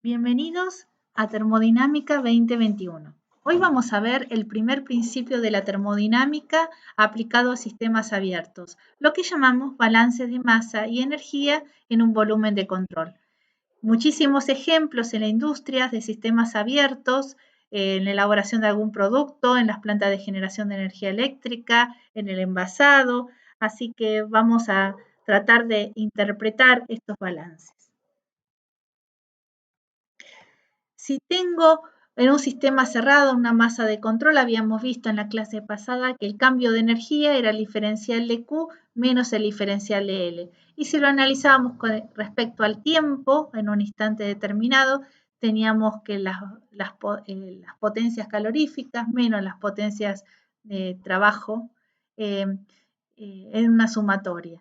Bienvenidos a Termodinámica 2021. Hoy vamos a ver el primer principio de la termodinámica aplicado a sistemas abiertos, lo que llamamos balances de masa y energía en un volumen de control. Muchísimos ejemplos en la industria de sistemas abiertos, en la elaboración de algún producto, en las plantas de generación de energía eléctrica, en el envasado, así que vamos a tratar de interpretar estos balances. Si tengo en un sistema cerrado una masa de control, habíamos visto en la clase pasada que el cambio de energía era el diferencial de Q menos el diferencial de L. Y si lo analizábamos con respecto al tiempo, en un instante determinado, teníamos que las potencias caloríficas menos las potencias de trabajo en una sumatoria.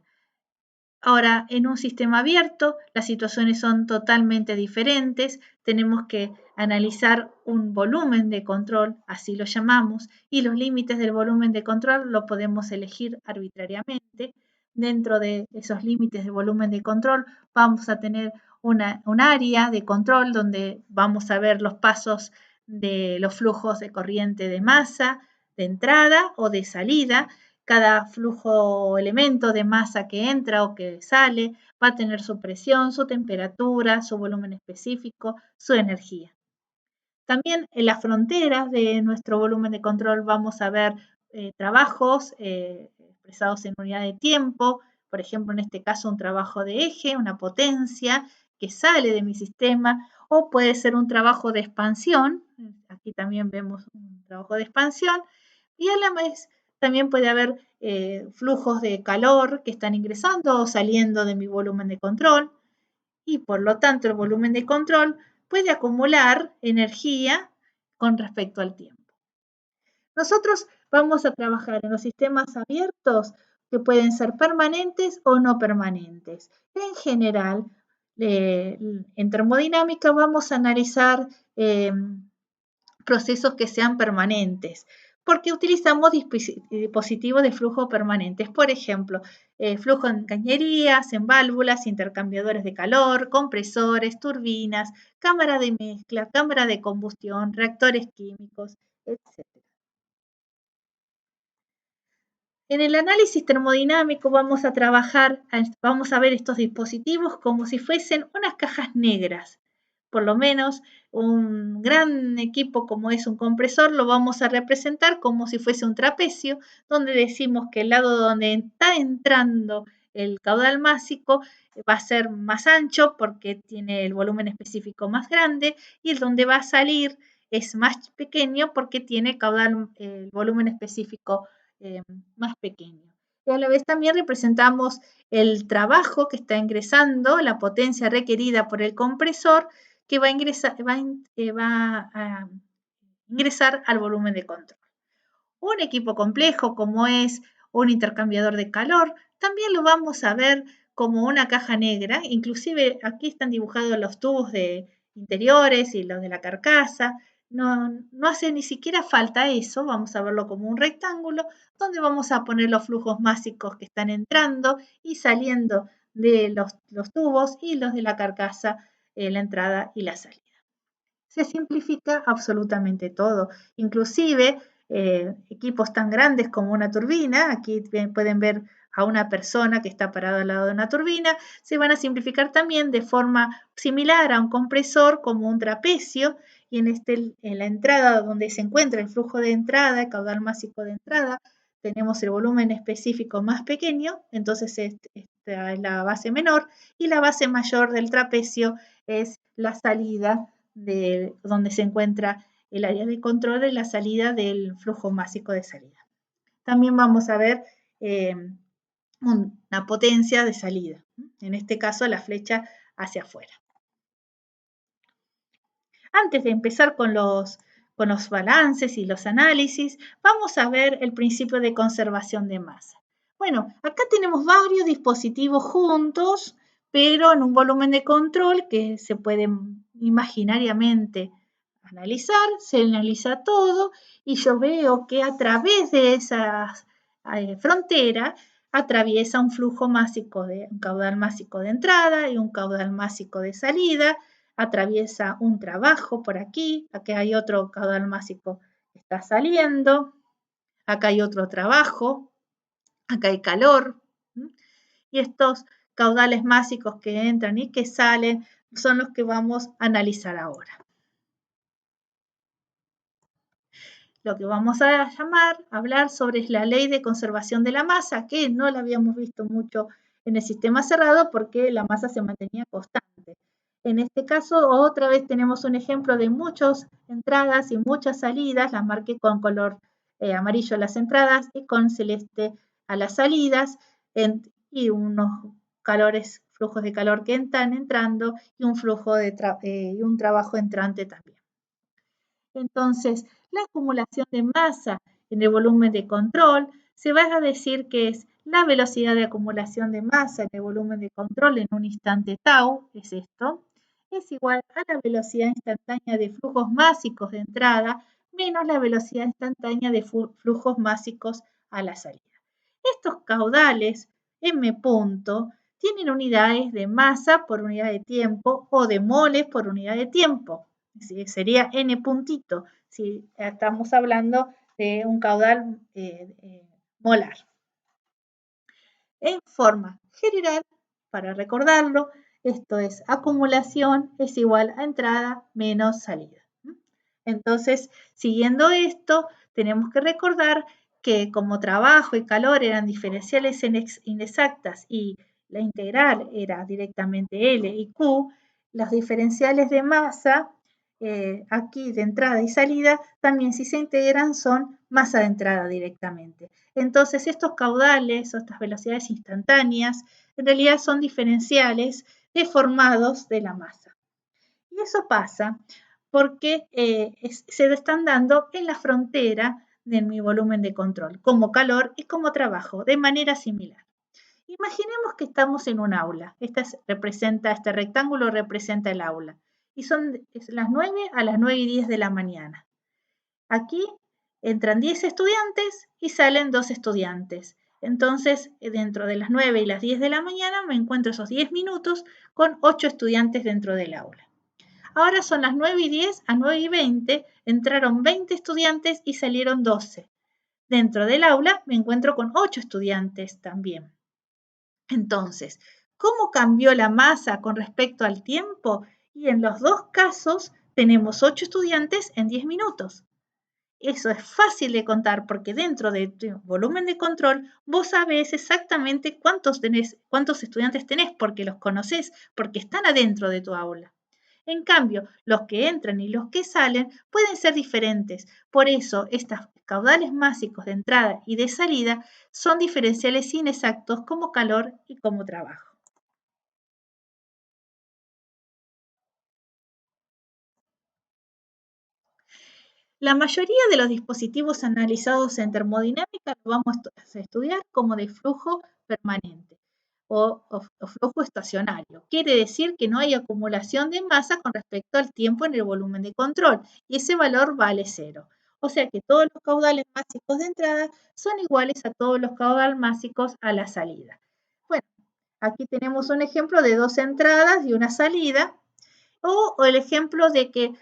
Ahora, en un sistema abierto, las situaciones son totalmente diferentes. Tenemos que analizar un volumen de control, así lo llamamos, y los límites del volumen de control lo podemos elegir arbitrariamente. Dentro de esos límites de volumen de control vamos a tener un área de control donde vamos a ver los pasos de los flujos de corriente de masa, de entrada o de salida. Cada flujo o elemento de masa que entra o que sale va a tener su presión, su temperatura, su volumen específico, su energía. También en las fronteras de nuestro volumen de control vamos a ver trabajos expresados en unidad de tiempo, por ejemplo, en este caso un trabajo de eje, una potencia que sale de mi sistema, o puede ser un trabajo de expansión, aquí también vemos un trabajo de expansión, y a la vez también puede haber flujos de calor que están ingresando o saliendo de mi volumen de control, y por lo tanto el volumen de control puede acumular energía con respecto al tiempo. Nosotros vamos a trabajar en los sistemas abiertos que pueden ser permanentes o no permanentes. En general, en termodinámica vamos a analizar procesos que sean permanentes, porque utilizamos dispositivos de flujo permanentes, por ejemplo, flujo en cañerías, en válvulas, intercambiadores de calor, compresores, turbinas, cámara de mezcla, cámara de combustión, reactores químicos, etc. En el análisis termodinámico vamos a ver estos dispositivos como si fuesen unas cajas negras. Por lo menos un gran equipo como es un compresor lo vamos a representar como si fuese un trapecio, donde decimos que el lado donde está entrando el caudal másico va a ser más ancho porque tiene el volumen específico más grande, y el donde va a salir es más pequeño porque tiene el volumen específico más pequeño. Y a la vez también representamos el trabajo que está ingresando, la potencia requerida por el compresor que va a ingresar al volumen de control. Un equipo complejo como es un intercambiador de calor, también lo vamos a ver como una caja negra, inclusive aquí están dibujados los tubos de interiores y los de la carcasa. No hace ni siquiera falta eso, vamos a verlo como un rectángulo donde vamos a poner los flujos másicos que están entrando y saliendo de los tubos y los de la carcasa, la entrada y la salida. Se simplifica absolutamente todo, inclusive equipos tan grandes como una turbina, aquí pueden ver a una persona que está parada al lado de una turbina, se van a simplificar también de forma similar a un compresor como un trapecio, y en la entrada donde se encuentra el flujo de entrada, el caudal másico de entrada, tenemos el volumen específico más pequeño, entonces esta es la base menor, y la base mayor del trapecio es la salida de donde se encuentra el área de control de la salida del flujo másico de salida. También vamos a ver una potencia de salida, en este caso la flecha hacia afuera. Antes de empezar con los balances y los análisis, vamos a ver el principio de conservación de masa. Bueno, acá tenemos varios dispositivos juntos, pero en un volumen de control que se puede imaginariamente analizar, se analiza todo y yo veo que a través de esas fronteras atraviesa un flujo másico un caudal másico de entrada y un caudal másico de salida, atraviesa un trabajo por aquí hay otro caudal másico que está saliendo, acá hay otro trabajo, acá hay calor, y estos caudales másicos que entran y que salen son los que vamos a analizar ahora. Lo que vamos a hablar sobre es la ley de conservación de la masa, que no la habíamos visto mucho en el sistema cerrado porque la masa se mantenía constante. En este caso, otra vez tenemos un ejemplo de muchas entradas y muchas salidas. Las marqué con color amarillo las entradas y con celeste a las salidas, y unos flujos de calor que están entrando y un flujo y un trabajo entrante también. Entonces, la acumulación de masa en el volumen de control se va a decir que es la velocidad de acumulación de masa en el volumen de control en un instante tau, es esto, es igual a la velocidad instantánea de flujos másicos de entrada menos la velocidad instantánea de flujos másicos a la salida. Estos caudales, m punto, tienen unidades de masa por unidad de tiempo o de moles por unidad de tiempo. Sería n puntito si estamos hablando de un caudal molar. En forma general, para recordarlo, esto es acumulación es igual a entrada menos salida. Entonces, siguiendo esto, tenemos que recordar que como trabajo y calor eran diferenciales inexactas y la integral era directamente L y Q, los diferenciales de masa, aquí de entrada y salida, también si se integran son masa de entrada directamente. Entonces, estos caudales o estas velocidades instantáneas en realidad son diferenciales deformados de la masa. Y eso pasa porque se están dando en la frontera de mi volumen de control, como calor y como trabajo, de manera similar. Imaginemos que estamos en un aula. Este rectángulo representa el aula. Y son las 9 a las 9:10 de la mañana. Aquí entran 10 estudiantes y salen 2 estudiantes. Entonces, dentro de las 9 y las 10 de la mañana me encuentro esos 10 minutos con 8 estudiantes dentro del aula. Ahora son las 9:10 a 9:20, entraron 20 estudiantes y salieron 12. Dentro del aula me encuentro con 8 estudiantes también. Entonces, ¿cómo cambió la masa con respecto al tiempo? Y en los dos casos tenemos 8 estudiantes en 10 minutos. Eso es fácil de contar porque dentro de tu volumen de control vos sabés exactamente cuántos estudiantes tenés porque los conocés, porque están adentro de tu aula. En cambio, los que entran y los que salen pueden ser diferentes. Por eso, estos caudales másicos de entrada y de salida son diferenciales inexactos como calor y como trabajo. La mayoría de los dispositivos analizados en termodinámica lo vamos a estudiar como de flujo permanente o flujo estacionario. Quiere decir que no hay acumulación de masa con respecto al tiempo en el volumen de control y ese valor vale 0. O sea que todos los caudales másicos de entrada son iguales a todos los caudales másicos a la salida. Bueno, aquí tenemos un ejemplo de 2 entradas y una salida, o el ejemplo de que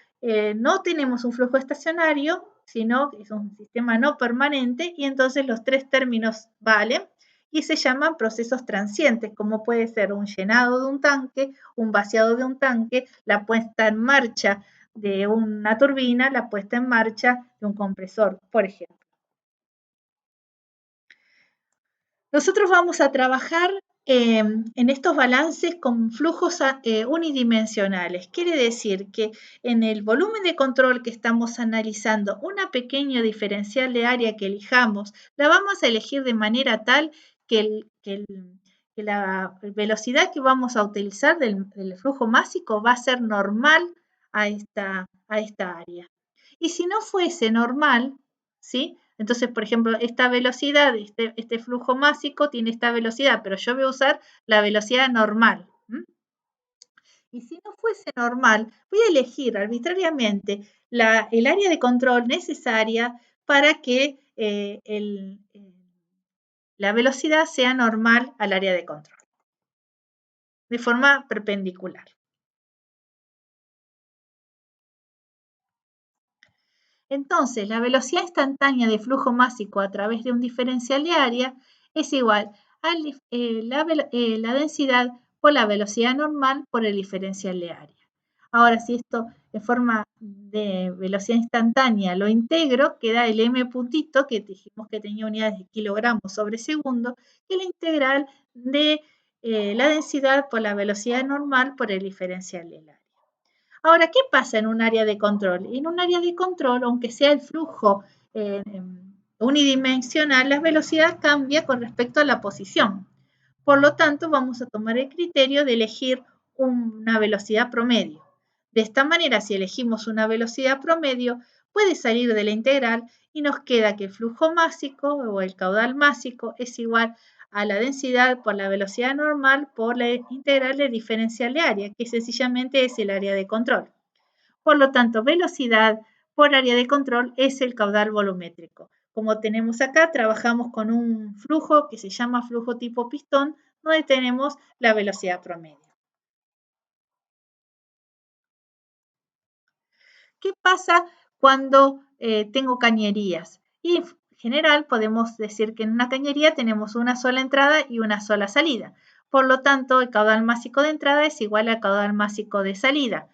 no tenemos un flujo estacionario, sino que es un sistema no permanente y entonces los 3 términos valen y se llaman procesos transientes, como puede ser un llenado de un tanque, un vaciado de un tanque, la puesta en marcha de una turbina, la puesta en marcha de un compresor, por ejemplo. Nosotros vamos a trabajar en estos balances con flujos unidimensionales. Quiere decir que en el volumen de control que estamos analizando, una pequeña diferencial de área que elijamos, la vamos a elegir de manera tal que la velocidad que vamos a utilizar del flujo másico va a ser normal a esta área. Y si no fuese normal, ¿sí? Entonces, por ejemplo, esta velocidad, este flujo másico tiene esta velocidad, pero yo voy a usar la velocidad normal. Y si no fuese normal, voy a elegir arbitrariamente el área de control necesaria para que la velocidad sea normal al área de control, de forma perpendicular. Entonces, la velocidad instantánea de flujo másico a través de un diferencial de área es igual a la densidad por la velocidad normal por el diferencial de área. Ahora, si esto en forma de velocidad instantánea lo integro, queda el m puntito, que dijimos que tenía unidades de kilogramos sobre segundo, que es la integral de la densidad por la velocidad normal por el diferencial del área. Ahora, ¿qué pasa en un área de control? En un área de control, aunque sea el flujo unidimensional, la velocidad cambia con respecto a la posición. Por lo tanto, vamos a tomar el criterio de elegir una velocidad promedio. De esta manera, si elegimos una velocidad promedio, puede salir de la integral y nos queda que el flujo másico o el caudal másico es igual a la densidad por la velocidad normal por la integral del diferencial de área, que sencillamente es el área de control. Por lo tanto, velocidad por área de control es el caudal volumétrico. Como tenemos acá, trabajamos con un flujo que se llama flujo tipo pistón, donde tenemos la velocidad promedio. ¿Qué pasa cuando tengo cañerías? Y en general podemos decir que en una cañería tenemos una sola entrada y una sola salida. Por lo tanto, el caudal másico de entrada es igual al caudal másico de salida.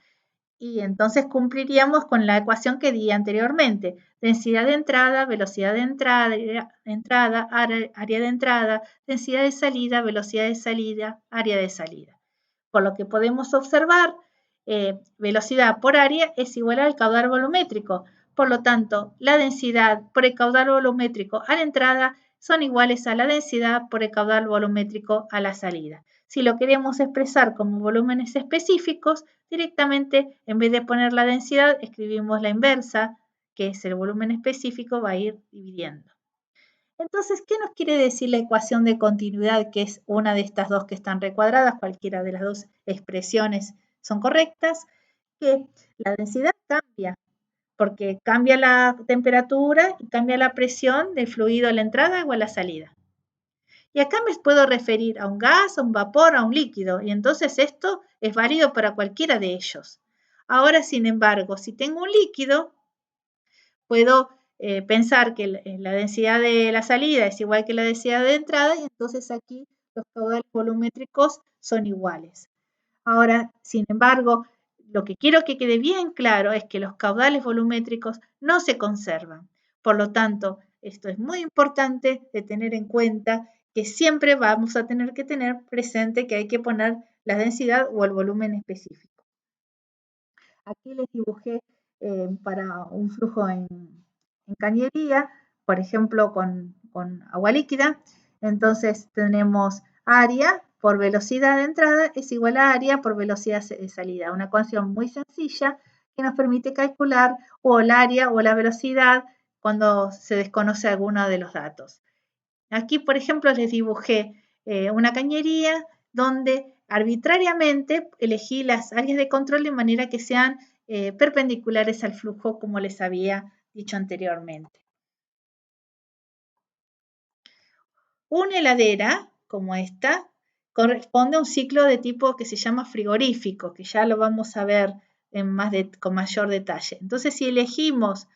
Y entonces cumpliríamos con la ecuación que di anteriormente. Densidad de entrada, velocidad de entrada, área de entrada, densidad de salida, velocidad de salida, área de salida. Por lo que podemos observar, velocidad por área es igual al caudal volumétrico. Por lo tanto, la densidad por el caudal volumétrico a la entrada son iguales a la densidad por el caudal volumétrico a la salida. Si lo queremos expresar como volúmenes específicos, directamente en vez de poner la densidad, escribimos la inversa, que es el volumen específico, va a ir dividiendo. Entonces, ¿qué nos quiere decir la ecuación de continuidad, que es una de estas dos que están recuadradas? Cualquiera de las dos expresiones son correctas, que la densidad cambia, porque cambia la temperatura y cambia la presión del fluido a la entrada o a la salida. Y acá me puedo referir a un gas, a un vapor, a un líquido, y entonces esto es válido para cualquiera de ellos. Ahora, sin embargo, si tengo un líquido, puedo pensar que la densidad de la salida es igual que la densidad de entrada, y entonces aquí los caudales volumétricos son iguales. Ahora, sin embargo, lo que quiero que quede bien claro es que los caudales volumétricos no se conservan. Por lo tanto, esto es muy importante de tener en cuenta que siempre vamos a tener que tener presente que hay que poner la densidad o el volumen específico. Aquí les dibujé para un flujo en cañería, por ejemplo, con agua líquida. Entonces tenemos área por velocidad de entrada es igual a área por velocidad de salida. Una ecuación muy sencilla que nos permite calcular o el área o la velocidad cuando se desconoce alguno de los datos. Aquí, por ejemplo, les dibujé una cañería donde arbitrariamente elegí las áreas de control de manera que sean perpendiculares al flujo, como les había dicho anteriormente. Una heladera, como esta, corresponde a un ciclo de tipo que se llama frigorífico, que ya lo vamos a ver con mayor detalle. Entonces, si elegimos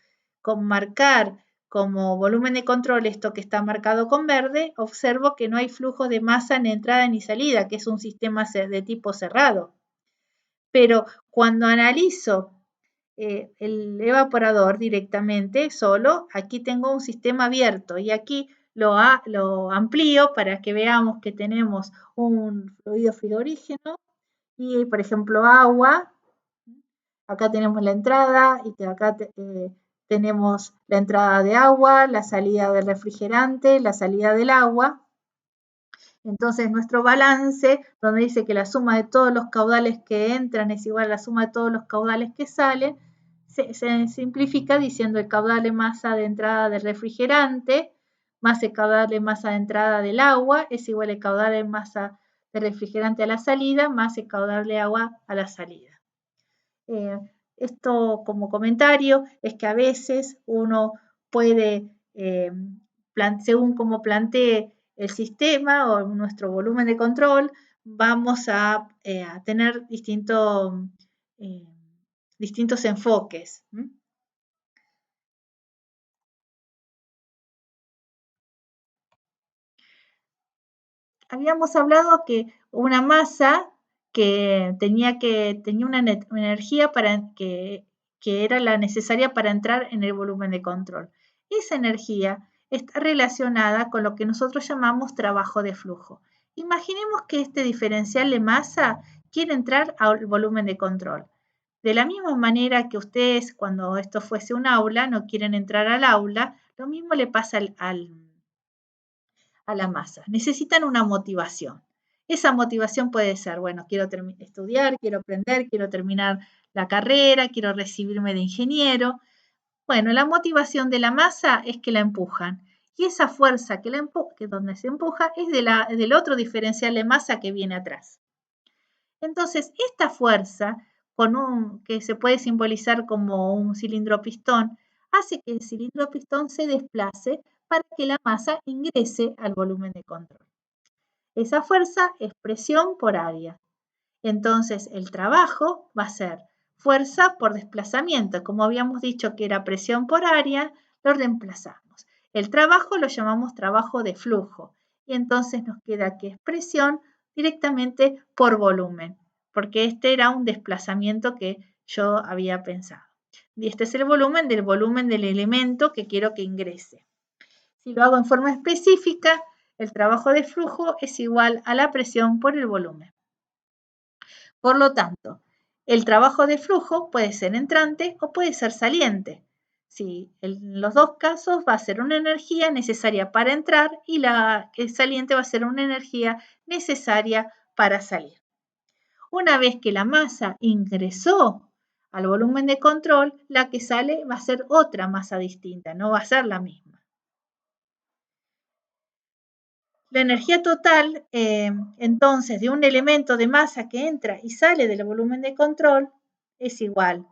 marcar como volumen de control esto que está marcado con verde, observo que no hay flujo de masa ni entrada ni salida, que es un sistema de tipo cerrado. Pero cuando analizo el evaporador directamente solo, aquí tengo un sistema abierto y aquí lo amplío para que veamos que tenemos un fluido frigorígeno y, por ejemplo, agua. Acá tenemos la entrada y que acá tenemos la entrada de agua, la salida del refrigerante, la salida del agua. Entonces, nuestro balance, donde dice que la suma de todos los caudales que entran es igual a la suma de todos los caudales que salen, se simplifica diciendo el caudal de masa de entrada del refrigerante más el caudal de masa de entrada del agua es igual al caudal de masa de refrigerante a la salida más el caudal de agua a la salida. Esto como comentario es que a veces uno puede, según como plantee el sistema o nuestro volumen de control, vamos a tener distintos enfoques. habíamos hablado que una masa que tenía una energía que era la necesaria para entrar en el volumen de control. Esa energía está relacionada con lo que nosotros llamamos trabajo de flujo. Imaginemos que este diferencial de masa quiere entrar al volumen de control. De la misma manera que ustedes, cuando esto fuese un aula, no quieren entrar al aula, lo mismo le pasa a la masa. Necesitan una motivación. Esa motivación puede ser, bueno, quiero estudiar, quiero aprender, quiero terminar la carrera, quiero recibirme de ingeniero. Bueno, la motivación de la masa es que la empujan. Y esa fuerza que donde se empuja es del otro diferencial de masa que viene atrás. Entonces, esta fuerza, que se puede simbolizar como un cilindro pistón, hace que el cilindro pistón se desplace para que la masa ingrese al volumen de control. Esa fuerza es presión por área. Entonces, el trabajo va a ser fuerza por desplazamiento. Como habíamos dicho que era presión por área, lo reemplazamos. El trabajo lo llamamos trabajo de flujo. Y entonces nos queda que es presión directamente por volumen, porque este era un desplazamiento que yo había pensado. Y este es el volumen del elemento que quiero que ingrese. Si lo hago en forma específica, el trabajo de flujo es igual a la presión por el volumen. Por lo tanto, el trabajo de flujo puede ser entrante o puede ser saliente. Sí, en los dos casos va a ser una energía necesaria para entrar y el saliente va a ser una energía necesaria para salir. Una vez que la masa ingresó al volumen de control, la que sale va a ser otra masa distinta, no va a ser la misma. La energía total, entonces, de un elemento de masa que entra y sale del volumen de control es igual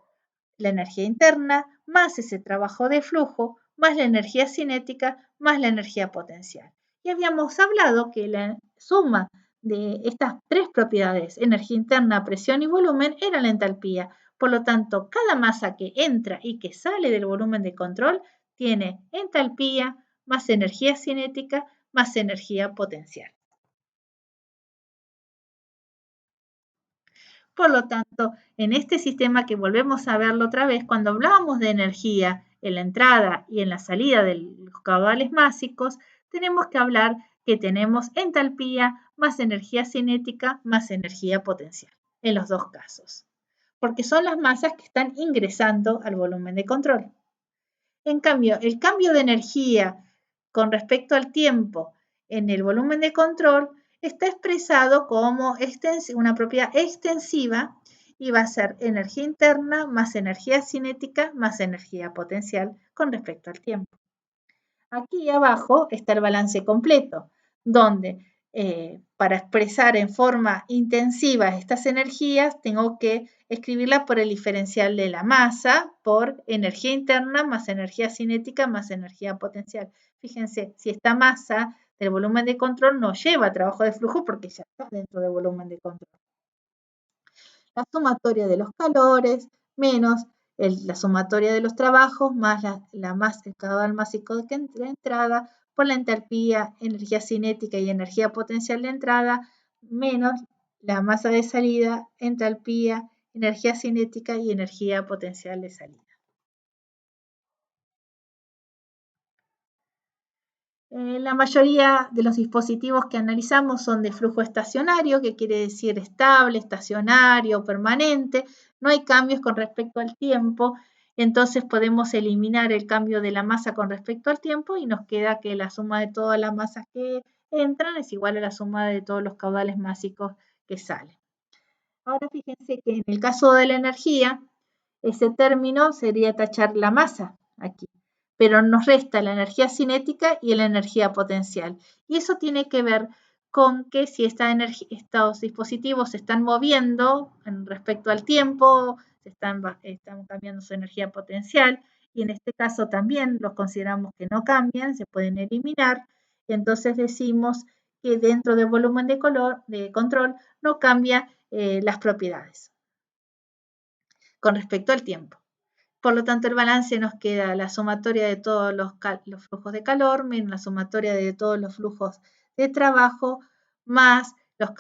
la energía interna más ese trabajo de flujo más la energía cinética más la energía potencial. Y habíamos hablado que la suma de estas tres propiedades, energía interna, presión y volumen, era la entalpía. Por lo tanto, cada masa que entra y que sale del volumen de control tiene entalpía más energía cinética más energía potencial. Por lo tanto, en este sistema que volvemos a verlo otra vez, cuando hablábamos de energía en la entrada y en la salida de los caudales másicos, tenemos que hablar que tenemos entalpía más energía cinética más energía potencial, en los dos casos, porque son las masas que están ingresando al volumen de control. En cambio, el cambio de energía con respecto al tiempo en el volumen de control está expresado como una propiedad extensiva y va a ser energía interna más energía cinética más energía potencial con respecto al tiempo. Aquí abajo está el balance completo, donde para expresar en forma intensiva estas energías tengo que escribirla por el diferencial de la masa por energía interna más energía cinética más energía potencial. Fíjense, si esta masa del volumen de control no lleva trabajo de flujo porque ya está dentro del volumen de control. La sumatoria de los calores menos la sumatoria de los trabajos más el caudal másico de entrada por la entalpía, energía cinética y energía potencial de entrada menos la masa de salida, entalpía, energía cinética y energía potencial de salida. La mayoría de los dispositivos que analizamos son de flujo estacionario, que quiere decir estable, estacionario, permanente. No hay cambios con respecto al tiempo, entonces podemos eliminar el cambio de la masa con respecto al tiempo y nos queda que la suma de todas las masas que entran es igual a la suma de todos los caudales másicos que salen. Ahora fíjense que en el caso de la energía, ese término sería tachar la masa aquí, pero nos resta la energía cinética y la energía potencial. Y eso tiene que ver con que si estos dispositivos se están moviendo en respecto al tiempo, están cambiando su energía potencial, y en este caso también los consideramos que no cambian, se pueden eliminar, entonces decimos que dentro del volumen de control no cambia las propiedades con respecto al tiempo. Por lo tanto, el balance nos queda la sumatoria de todos los flujos de calor menos la sumatoria de todos los flujos de trabajo más los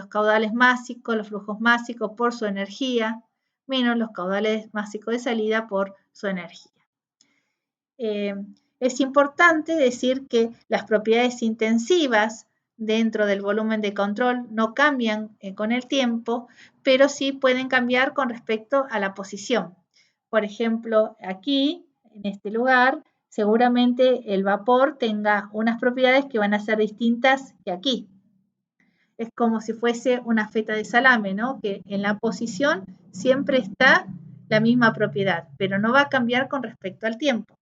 caudales másicos, los flujos másicos por su energía, menos los caudales másicos de salida por su energía. Es importante decir que las propiedades intensivas dentro del volumen de control no cambian con el tiempo, pero sí pueden cambiar con respecto a la posición. Por ejemplo, aquí, en este lugar, seguramente el vapor tenga unas propiedades que van a ser distintas que aquí. Es como si fuese una feta de salame, ¿no? Que en la posición siempre está la misma propiedad, pero no va a cambiar con respecto al tiempo.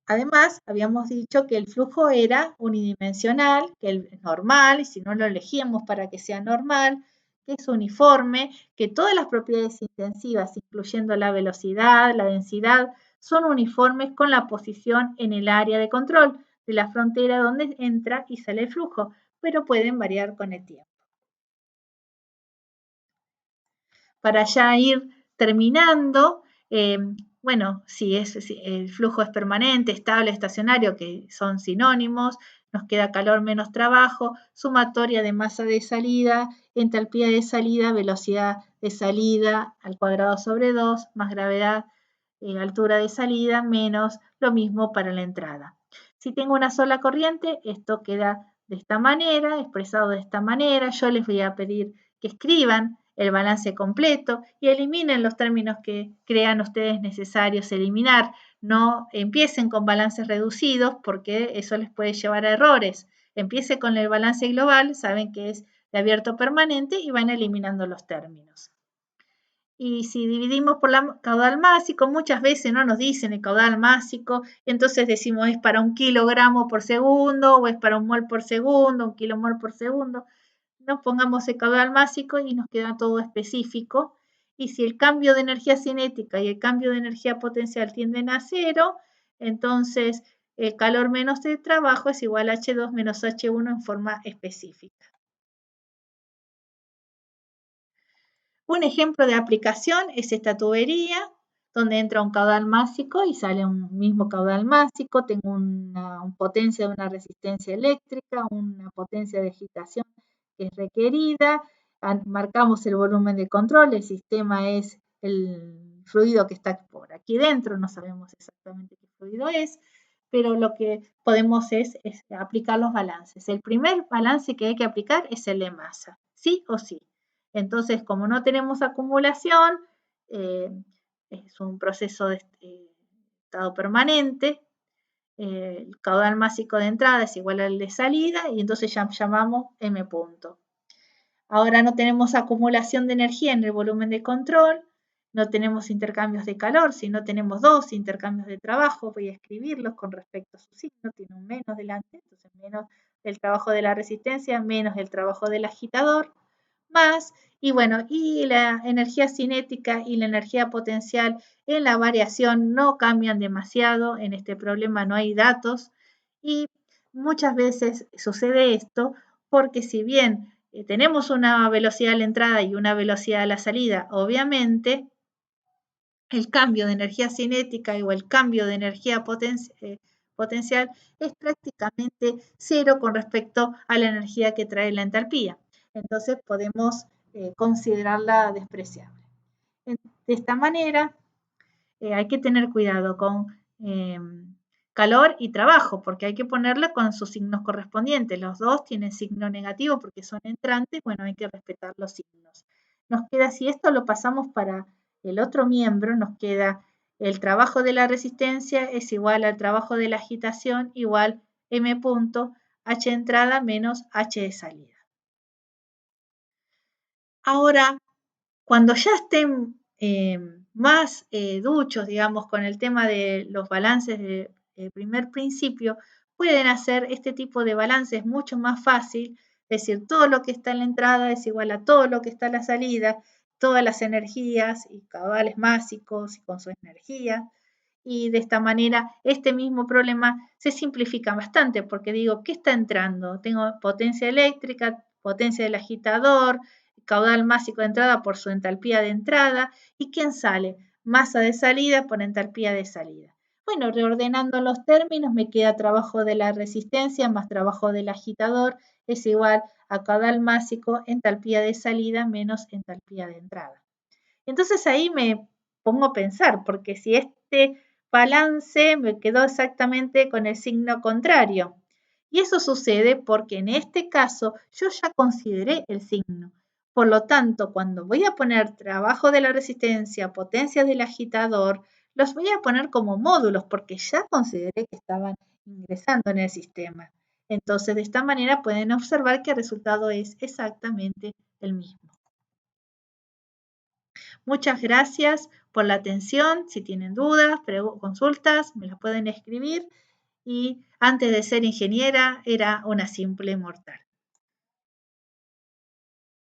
Además, habíamos dicho que el flujo era unidimensional, que es normal, y si no lo elegíamos para que sea normal, que es uniforme, que todas las propiedades intensivas, incluyendo la velocidad, la densidad, son uniformes con la posición en el área de control de la frontera donde entra y sale el flujo, pero pueden variar con el tiempo. Para ya ir terminando, bueno, si el flujo es permanente, estable, estacionario, que son sinónimos, nos queda calor menos trabajo, sumatoria de masa de salida, entalpía de salida, velocidad de salida al cuadrado sobre 2, más gravedad, altura de salida, menos lo mismo para la entrada. Si tengo una sola corriente, esto queda de esta manera, expresado de esta manera. Yo les voy a pedir que escriban el balance completo y eliminen los términos que crean ustedes necesarios eliminar. No empiecen con balances reducidos porque eso les puede llevar a errores. Empiece con el balance global, saben que es de abierto permanente y van eliminando los términos. Y si dividimos por la caudal másico, muchas veces no nos dicen el caudal másico, entonces decimos es para 1 kilogramo por segundo o es para 1 mol por segundo, 1 kilomol por segundo. No pongamos el caudal másico y nos queda todo específico. Y si el cambio de energía cinética y el cambio de energía potencial tienden a cero, entonces el calor menos el trabajo es igual a H2 menos H1 en forma específica. Un ejemplo de aplicación es esta tubería, donde entra un caudal másico y sale un mismo caudal másico. Tengo una potencia de una resistencia eléctrica, una potencia de agitación que es requerida. Marcamos el volumen de control, el sistema es el fluido que está por aquí dentro, no sabemos exactamente qué fluido es, pero lo que podemos es aplicar los balances. El primer balance que hay que aplicar es el de masa, sí o sí. Entonces, como no tenemos acumulación, es un proceso de estado permanente, el caudal másico de entrada es igual al de salida y entonces ya llamamos M punto. Ahora no tenemos acumulación de energía en el volumen de control, no tenemos intercambios de calor, sino tenemos dos intercambios de trabajo, voy a escribirlos con respecto a su signo, tiene un menos delante, entonces menos el trabajo de la resistencia, menos el trabajo del agitador, más, y bueno, y la energía cinética y la energía potencial en la variación no cambian demasiado, en este problema no hay datos, y muchas veces sucede esto porque si bien tenemos una velocidad a la entrada y una velocidad a la salida, obviamente el cambio de energía cinética o el cambio de energía potencial es prácticamente cero con respecto a la energía que trae la entalpía. Entonces podemos considerarla despreciable. De esta manera hay que tener cuidado con calor y trabajo, porque hay que ponerla con sus signos correspondientes. Los dos tienen signo negativo porque son entrantes, bueno, hay que respetar los signos. Nos queda, si esto lo pasamos para el otro miembro, nos queda el trabajo de la resistencia es igual al trabajo de la agitación igual M punto H entrada menos H de salida. Ahora, cuando ya estén más duchos, digamos, con el tema de los balances del primer principio, pueden hacer este tipo de balances mucho más fácil, es decir, todo lo que está en la entrada es igual a todo lo que está en la salida, todas las energías y caudales másicos y con su energía. Y de esta manera, este mismo problema se simplifica bastante, porque digo, ¿qué está entrando? Tengo potencia eléctrica, potencia del agitador, caudal másico de entrada por su entalpía de entrada, ¿y quién sale? Masa de salida por entalpía de salida. Bueno, reordenando los términos me queda trabajo de la resistencia más trabajo del agitador es igual a caudal másico, entalpía de salida menos entalpía de entrada. Entonces ahí me pongo a pensar, porque si este balance me quedó exactamente con el signo contrario. Y eso sucede porque en este caso yo ya consideré el signo. Por lo tanto, cuando voy a poner trabajo de la resistencia, potencia del agitador, los voy a poner como módulos porque ya consideré que estaban ingresando en el sistema. Entonces, de esta manera pueden observar que el resultado es exactamente el mismo. Muchas gracias por la atención. Si tienen dudas, consultas, me las pueden escribir. Y antes de ser ingeniera, era una simple mortal.